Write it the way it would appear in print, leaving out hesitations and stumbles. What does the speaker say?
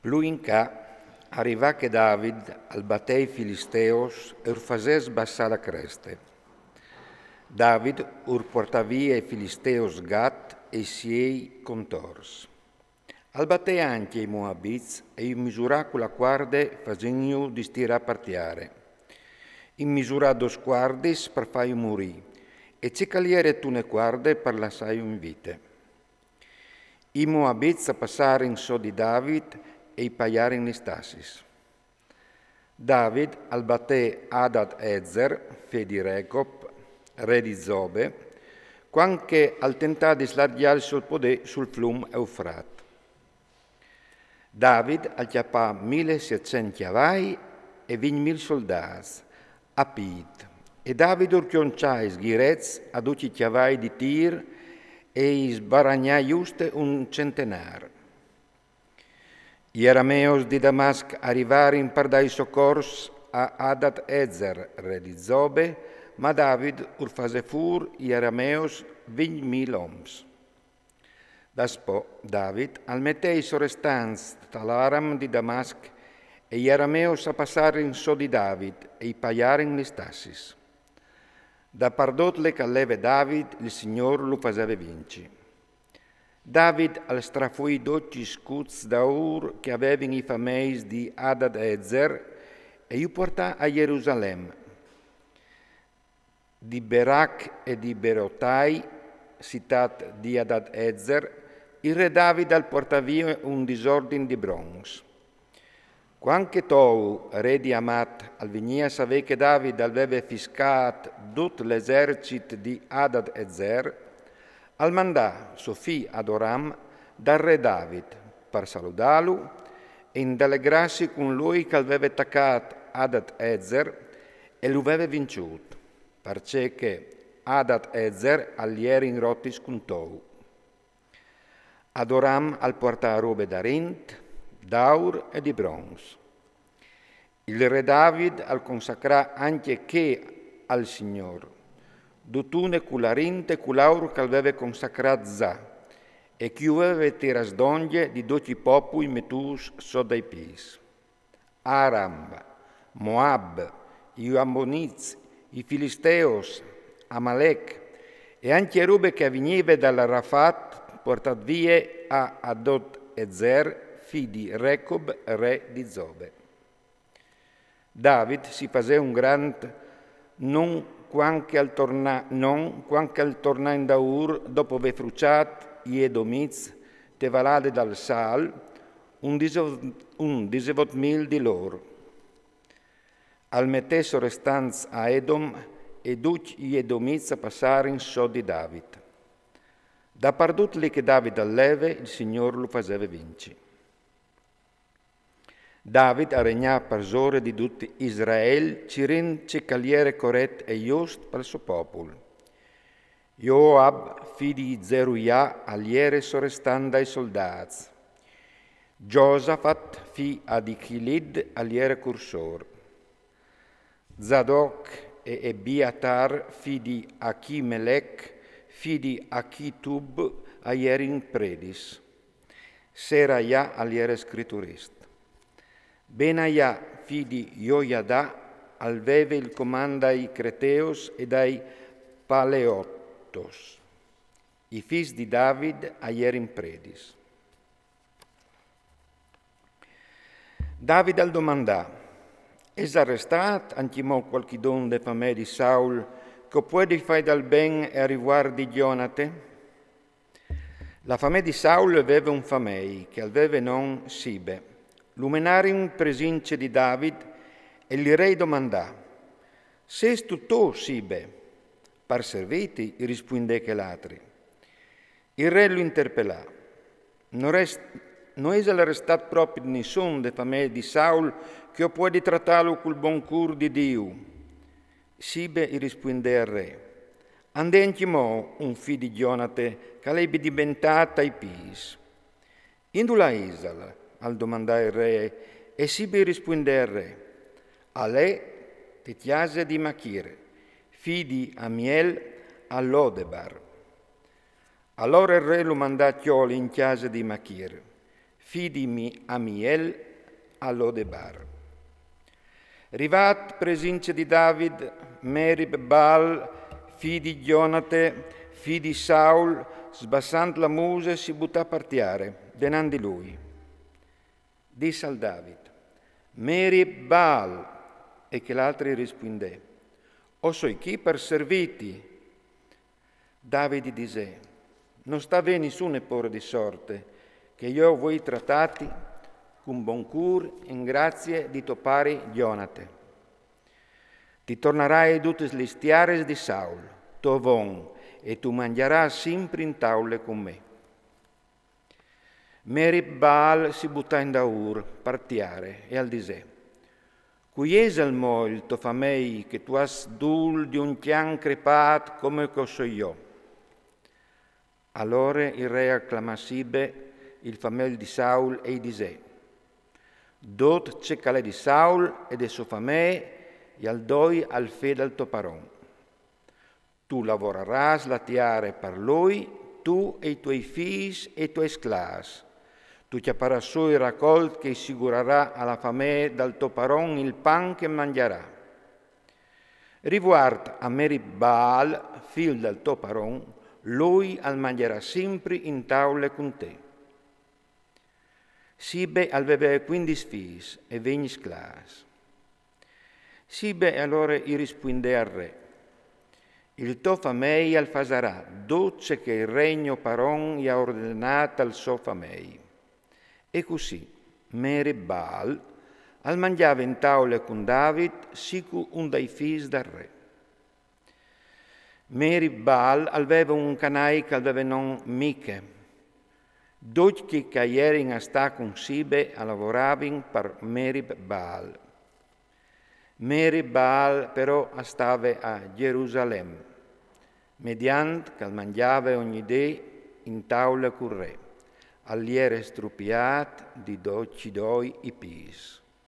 Lui in ca arriva che David al batei filisteos ur fases bassar la creste. David ur porta via i filisteos Gat e i siei contors. Al batei anche i Moabiz e in misura con la guarde facendo di stira partiare. In misura dos guardis per fai morì e cicaliere tu ne guarde per lasciare in vite. I Moabiz a passare in so di David e i paiare in Istasis. David al batè Adad Ezer, fe di Regob, re di Zobe, quanche al tentà di slargiare sul podè sul flum Eufrat. David al chiappà 1600 chiavai e 20.000 soldati, a Pit, e David urchionciai sghirez ad uci chiavai di tir e sbaragnai giuste un centenar. Gli arameos di Damasc arrivare in pardai soccors a Adad Ezer, re di Zobe, ma David urfase fur gli arameos 20.000 oms. Daspo David al mettei sorestanz dall'aram di Damasc e gli arameos a passare in so di David e i paiare in Listassis. Da pardot le calleve David, il Signor lo faceva vinci. David al strafui 12 scuds da Ur che avevano i fameis di Adad Ezer e li portà a Gerusalemme. Di Berak e di Berotai, città di Adad Ezer, il re David al portà via un disordine di bronzo. Quanche Tou, re di Amat, al venia sapeva che David aveva fiscato tutto l'esercito di Adad Ezer, al mandà Sofì ad Oram dal re David per salutarlo e indellegrarsi con lui che aveva attaccato Adad Ezer e lo aveva vinciuto, perché Adad Ezer agli era in rotti con Tou. Ad Oram al portare robe d'arint, d'aur e di bronzo. Il re David al consacrà anche che al Signore, dutune cularinte culaur che aveva consacrat za, e chi aveva tiras d'onge di 12 popoli metus so dai pis. Aram, Moab, i Ammoniz, i Filisteos, Amalek, e anche robe che veniva dalla Rafat portat via a Adad Ezer, fi di Recob, re di Zobe. David si faceva un grand non quanche al tornare in Daur, dopo aver fruciato gli Edomiz, te valade dal Sal, un 18.000 di loro. Al mettesso restanz a Edom e duc gli Edomiz a passare in so di David. Da pardut lì che David alleve, il Signore lo faceva vinci. David a regnare per sore di tutti Israele, cirin cicaliere corretto e giusto per il suo popolo. Joab, figlio di Zeruiah, aliere sorestando ai soldati. Josafat, figlio di Chilid, aliere cursor. Zadok e Ebiatar, figli di Achimelech, figli di Achitub, aliere in predis. Seraiah, aliere scritturista. Benaia, figlio di Joiada, aveva il comando ai Creteos e ai Paleottos. I figli di David aier in predis. David al domandà, es arrestat anchimò qualche don de famè di Saul che può fare dal ben e arrivare di Gionate? La famè di Saul aveva un famei che aveva non Sibe. Lumenarin presince di David e il re domandà, «Ses tu Sibe?» «Par serviti», rispondè che l'altri. Il re lo interpellà, «Non è arrestato proprio nessuno de famiglia di Saul che può trattarlo col buon cur di Dio?» Sibe rispondè al re, «Andentimo un figlio di Gionate che l'ebbe diventata ai pis». «Indula Isala?» al domandare il re, e Sibe rispondè al re, «A lei ti chiase di Machir, figlio di Amiel a Lodebar». Allora il re lo mandò a Chioli in chiesa di Machir, fidi Amiel a Lodebar. Rivat presince di David, Merib Baal, fidi Gionate, fidi Saul, sbassant la muse si buttà a partiare, denandi lui. Disse al David, Merib Baal, e che l'altri rispondè, o soi chi per serviti? Davide disse, non sta ve nessuno porre di sorte, che io voi trattati con bon cur in grazie di topari Gionate. Ti tornerai tutte le stiares di Saul, tovon, e tu mangerai sempre in taule con me. Merib Baal si buttò in daur, partiare, e al disè, cui esel mo il tuo famei che tu has dul di un chian crepat come coso io. Allora il re acclamassibe il famel di Saul e disè, dot cecale di Saul e de suo famè e al doi al fede al tuo paron. Tu lavoreras la tiare per lui, tu e i tuoi figli e i tuoi sclas. Tu chiapparas sui raccolt che assicurerà alla famè dal tuo paron il pan che mangerà. Riguard a Merib Baal, figlio del tuo paron, lui al mangerà sempre in taule con te. Sibe aveva 15 figli e 20 sclas. Sibe allora gli rispondè al re, il tuo famei al fasarà, doce che il regno paron gli ha ordinato al suo famei. E così Merib Baal al mangiava in taule con David, sicu un dei figli del re. Merib Baal aveva un canai che aveva non Miche, doci che ieri sta con Sibe a lavoravin per Merib Baal. Merib Baal però stava a Gerusalemme, mediante che mangiava ogni dì in taula con re, all'iere strupiat di doci doi i pis.